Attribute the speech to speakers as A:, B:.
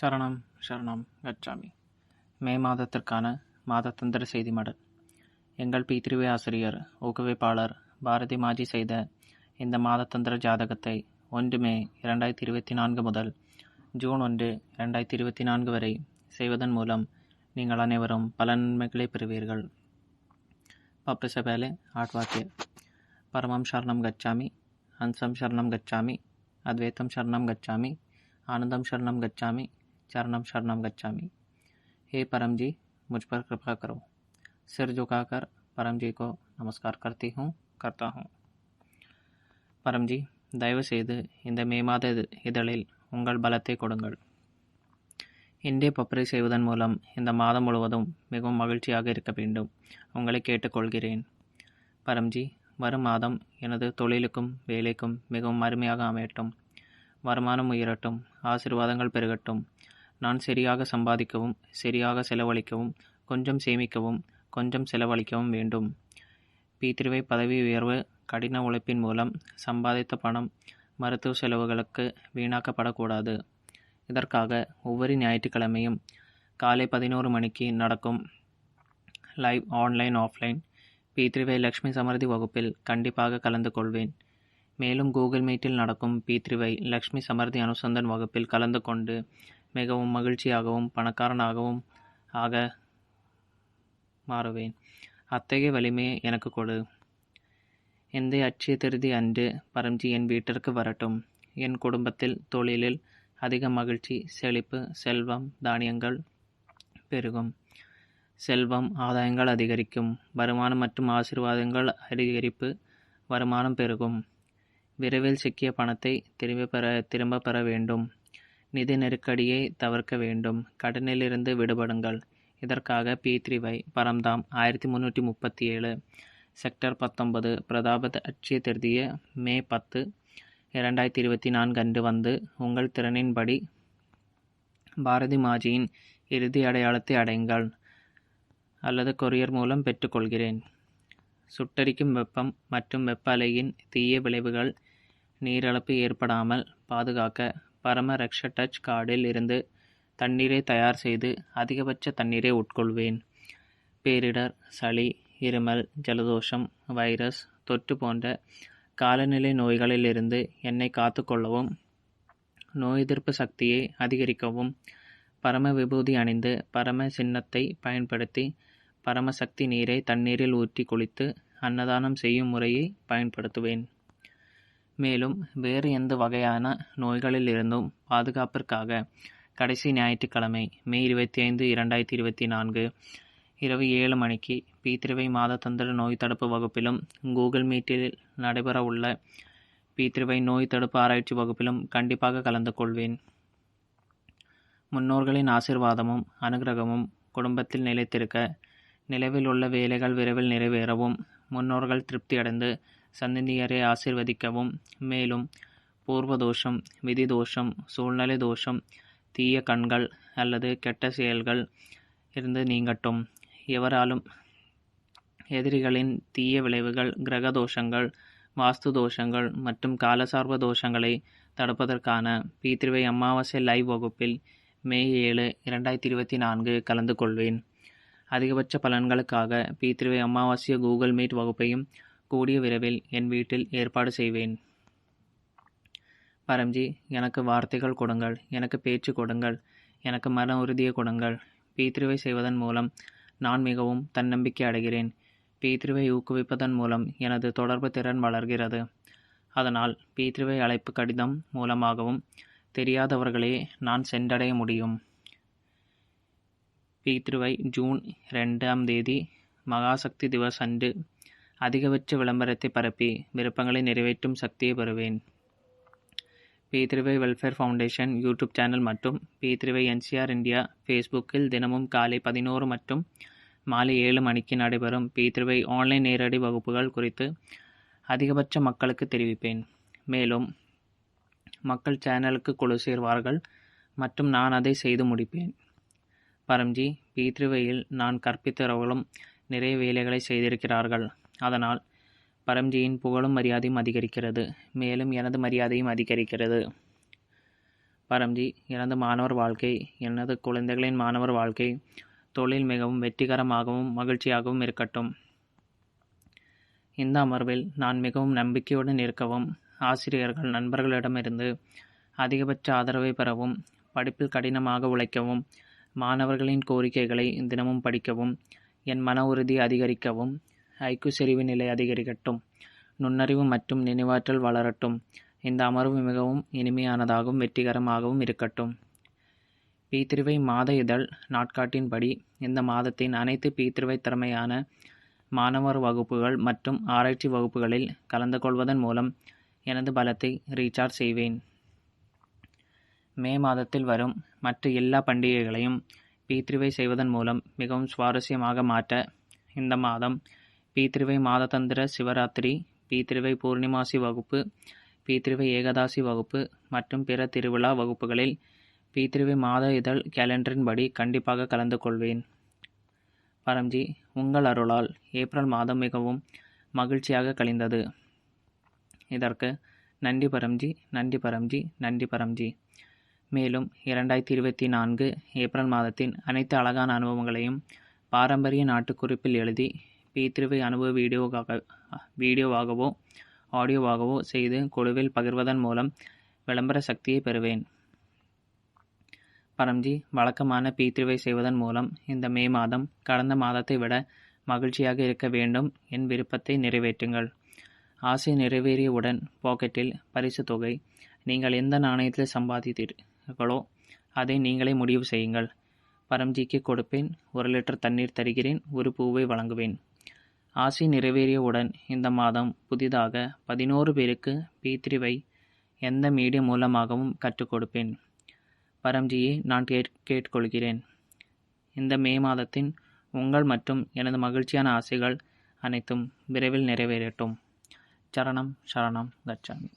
A: சரணம் சரணம் கச்சாமி. மே மாதத்திற்கான மாதத்தந்திர செய்தி மடல். எங்கள் பி3வே ஆசிரியர் ஊக்குவிப்பாளர் பாரதி மாஜி செய்த இந்த மாதத்தந்திர ஜாதகத்தை 1 மே 2024 முதல் ஜூன் 1, 2024 வரை செய்வதன் மூலம் நீங்கள் அனைவரும் பல நன்மைகளை பெறுவீர்கள். पापा से पहले 8 वाक्य. परमं शरणं गच्छामि, हंसं शरणं गच्छामि, अद्वैतं शरणं गच्छामि, आनंदम शरणं गच्छामि, चरणम शरणं गच्छामि. हे परम जी, मुझ पर कृपा करो. सिर झुकाकर परम जी को नमस्कार करता हूँ. परम जी, தயவு செய்து இந்த மே மாத இதழில் உங்கள் பலத்தை கொடுங்கள். இந்திய பப்பரை செய்வதன் மூலம் இந்த மாதம் முழுவதும் மிகவும் மகிழ்ச்சியாக இருக்க வேண்டும். உங்களை கேட்டுக்கொள்கிறேன். பரம்ஜி, வரும் மாதம் எனது தொழிலுக்கும் வேலைக்கும் மிகவும் அருமையாக அமையட்டும். வருமானம் உயரட்டும், ஆசீர்வாதங்கள் பெருகட்டும். நான் சரியாக சம்பாதிக்கவும் சரியாக செலவழிக்கவும், கொஞ்சம் சேமிக்கவும் கொஞ்சம் செலவழிக்கவும் வேண்டும். பி3வே பதவி உயர்வு கடின உழைப்பின் மூலம் சம்பாதித்த பணம் மருத்துவ செலவுகளுக்கு வீணாக்கப்படக்கூடாது. இதற்காக ஒவ்வொரு ஞாயிற்றுக்கிழமையும் காலை 11 மணிக்கு நடக்கும் லைவ் ஆன்லைன் ஆஃப்லைன் பி3வே லக்ஷ்மி சமர்த்தி வகுப்பில் கண்டிப்பாக கலந்து கொள்வேன். மேலும் கூகுள் மீட்டில் நடக்கும் பி3வே லக்ஷ்மி சமர்த்தி அனுசந்தன் வகுப்பில் கலந்து கொண்டு மிகவும் மகிழ்ச்சியாகவும் பணக்காரனாகவும் ஆக மாறுவேன். அத்தகைய வலிமையை எனக்கு கொடு. இந்த அட்சய திருதி அன்று பரம்ஜி என் வீட்டிற்கு வரட்டும். என் குடும்பத்தில் தொழிலில் அதிக மகிழ்ச்சி, செழிப்பு, செல்வம், தானியங்கள் பெருகும். செல்வம், ஆதாயங்கள் அதிகரிக்கும். வருமானம் மற்றும் ஆசீர்வாதங்கள் அதிகரிப்பு, வருமானம் பெருகும். விரைவில் சிக்கிய பணத்தை திரும்ப பெற வேண்டும். நிதி நெருக்கடியை தவிர்க்க வேண்டும். கடனிலிருந்து விடுபடுங்கள். இதற்காக பி3வை பரம்தாம் 1337 செக்டர் 19 பிரதாபத் அட்சய திருதிய மே 10, 2024 அன்று வந்து உங்கள் திறனின்படி பாரதி மாஜியின் இறுதி அடையாளத்தை அடையுங்கள் அல்லது கொரியர் மூலம் பெற்றுக்கொள்கிறேன். சுட்டரிக்கும் வெப்பம் மற்றும் வெப்ப அலையின் தீய விளைவுகள் நீரிழப்பு ஏற்படாமல் பாதுகாக்க பரம ரக்ஷ டச் கார்டில் இருந்து தண்ணீரை தயார் செய்து அதிகபட்ச தண்ணீரை உட்கொள்வேன். பேரிடர், சளி, இருமல், ஜலதோஷம், வைரஸ் தொற்று போன்ற காலநிலை நோய்களிலிருந்து என்னை காத்துக்கொள்ளவும், நோய் எதிர்ப்பு சக்தியை அதிகரிக்கவும், பரம விபூதி அணிந்து பரம சின்னத்தை பயன்படுத்தி பரமசக்தி நீரை தண்ணீரில் ஊற்றி குளித்து அன்னதானம் செய்யும் முறையை பயன்படுத்துவேன். மேலும் வேறு எந்த வகையான நோய்களில் இருந்தும் பாதுகாப்பிற்காக கடைசி ஞாயிற்றுக்கிழமை மே 25, 2024 இரவு 7 மணிக்கு பி3வை மாதத்தந்திர நோய் தடுப்பு வகுப்பிலும் கூகுள் மீட்டில் நடைபெறவுள்ள பி3வை நோய் தடுப்பு ஆராய்ச்சி வகுப்பிலும் கண்டிப்பாக கலந்து கொள்வேன். முன்னோர்களின் ஆசீர்வாதமும் அனுகிரகமும் குடும்பத்தில் நிலைத்திருக்க, நிலவில் உள்ள வேலைகள் விரைவில் நிறைவேறவும், முன்னோர்கள் திருப்தியடைந்து சந்ததியரை ஆசீர்வதிக்கவும், மேலும் பூர்வதோஷம், விதி தோஷம், சூழ்நிலை தோஷம், தீய கண்கள் அல்லது கெட்ட செயல்கள் இருந்து நீங்கட்டும். எவராலும் எதிரிகளின் தீய விளைவுகள், கிரக தோஷங்கள், வாஸ்து தோஷங்கள் மற்றும் காலசார்ப தோஷங்களை தடுப்பதற்கான பி3வை அமாவாசை லைவ் வகுப்பில் மே 7, 2024 கலந்து கொள்வேன். அதிகபட்ச பலன்களுக்காக பி3வை அமாவாசை கூகுள் மீட் வகுப்பையும் கூடிய விரைவில் என் வீட்டில் ஏற்பாடு செய்வேன். பரம்ஜி, எனக்கு வார்த்தைகள் கொடுங்கள், எனக்கு பேச்சு கொடுங்கள், எனக்கு மன உறுதியை கொடுங்கள். பி3வை செய்வதன் மூலம் நான் மிகவும் தன்னம்பிக்கை அடைகிறேன். பி3வை ஊக்குவிப்பதன் மூலம் எனது தொடர்பு திறன் வளர்கிறது. அதனால் பி3வை அழைப்பு கடிதம் மூலமாகவும் தெரியாதவர்களே நான் சென்றடைய முடியும். பி3வை ஜூன் 2 மகாசக்தி திவஸ் அன்று அதிகபட்ச விளம்பரத்தை பரப்பி விருப்பங்களை நிறைவேற்றும் சக்தியை பெறுவேன். பி3வை வெல்ஃபேர் ஃபவுண்டேஷன் யூடியூப் சேனல் மற்றும் பி3வை NCR இந்தியா ஃபேஸ்புக்கில் தினமும் காலை 11 மற்றும் மாலை 7 மணிக்கு நடைபெறும் பி3வை ஆன்லைன் நேரடி வகுப்புகள் குறித்து அதிகபட்ச மக்களுக்கு தெரிவிப்பேன். மேலும் மக்கள் சேனலுக்கு குழு சேர்வார்கள் மற்றும் நான் அதை செய்து முடிப்பேன். பரம்ஜி, பி3வையில் நான் கற்பித்தவர்களும் நிறைய வேலைகளை செய்திருக்கிறார்கள். அதனால் பரம்ஜியின் புகழும் மரியாதையும் அதிகரிக்கிறது. மேலும் எனது மரியாதையும் அதிகரிக்கிறது. பரம்ஜி, எனது மாணவர் வாழ்க்கை, எனது குழந்தைகளின் மாணவர் வாழ்க்கை, தொழில் மிகவும் வெற்றிகரமாகவும் மகிழ்ச்சியாகவும் இருக்கட்டும். இந்த அமர்வில் நான் மிகவும் நம்பிக்கையுடன் இருக்கவும், ஆசிரியர்கள் நண்பர்களிடமிருந்து அதிகபட்ச ஆதரவை பெறவும், படிப்பில் கடினமாக உழைக்கவும், மாணவர்களின் கோரிக்கைகளை தினமும் படிக்கவும், என் மன உறுதி அதிகரிக்கவும், ஐக்யூ செறிவு நிலை அதிகரிக்கட்டும், நுண்ணறிவு மற்றும் நினைவாற்றல் வளரட்டும். இந்த அமர்வு மிகவும் இனிமையானதாகவும் வெற்றிகரமாகவும் இருக்கட்டும். P3Y மாத இதழ் நாட்காட்டின்படி இந்த மாதத்தின் அனைத்து P3Y திறமையான மாணவர் வகுப்புகள் மற்றும் ஆராய்ச்சி வகுப்புகளில் கலந்து கொள்வதன் மூலம் எனது பலத்தை ரீசார்ஜ் செய்வேன். மே மாதத்தில் வரும் மற்ற எல்லா பண்டிகைகளையும் P3Y செய்வதன் மூலம் மிகவும் சுவாரஸ்யமாக மாற்ற இந்த மாதம் P3Y மாததந்திர சிவராத்திரி, P3Y பூர்ணிமாசி வகுப்பு, P3Y ஏகாதசி வகுப்பு மற்றும் பிற திருவிழா வகுப்புகளில் P3Y மாத இதழ் கேலண்டரின்படி கண்டிப்பாக கலந்து கொள்வேன். பரம்ஜி, உங்கள் அருளால் ஏப்ரல் மாதம் மிகவும் மகிழ்ச்சியாக கழிந்தது. இதற்கு நன்றி பரம்ஜி, நன்றி பரம்ஜி, நன்றி பரம்ஜி. மேலும் 2024 ஏப்ரல் மாதத்தின் அனைத்து அழகான அனுபவங்களையும் பாரம்பரிய நாட்டுக்குறிப்பில் எழுதி P3Y அனுபவ வீடியோவாகவோ ஆடியோவாகவோ செய்து குழுவில் பகிர்வதன் மூலம் விளம்பர சக்தியை பெறுவேன். பரம்ஜி, வழக்கமான P3Y செய்வதன் மூலம் இந்த மே மாதம் கடந்த மாதத்தை விட மகிழ்ச்சியாக இருக்க வேண்டும் என் விருப்பத்தை நிறைவேற்றுங்கள். ஆசை நிறைவேறியவுடன் பாக்கெட்டில் பரிசு தொகை. நீங்கள் எந்த நாணயத்தில் சம்பாதித்தீர்களோ அதை நீங்களே முடிவு செய்யுங்கள். பரம்ஜிக்கு கொடுப்பேன். 1 லிட்டர் தண்ணீர் தருகிறேன். ஒரு பூவை வழங்குவேன். ஆசை நிறைவேறியவுடன் இந்த மாதம் புதிதாக 11 பேருக்கு P3Y எந்த மீடியம் மூலமாகவும் கற்றுக் கொடுப்பேன். பரம்ஜியை நான் கேட்டுக்கொள்கிறேன். இந்த மே மாதத்தின் உங்கள் மற்றும் எனது மகிழ்ச்சியான ஆசைகள் அனைத்தும் விரைவில் நிறைவேறட்டும். சரணம் சரணம் கச்சாமி.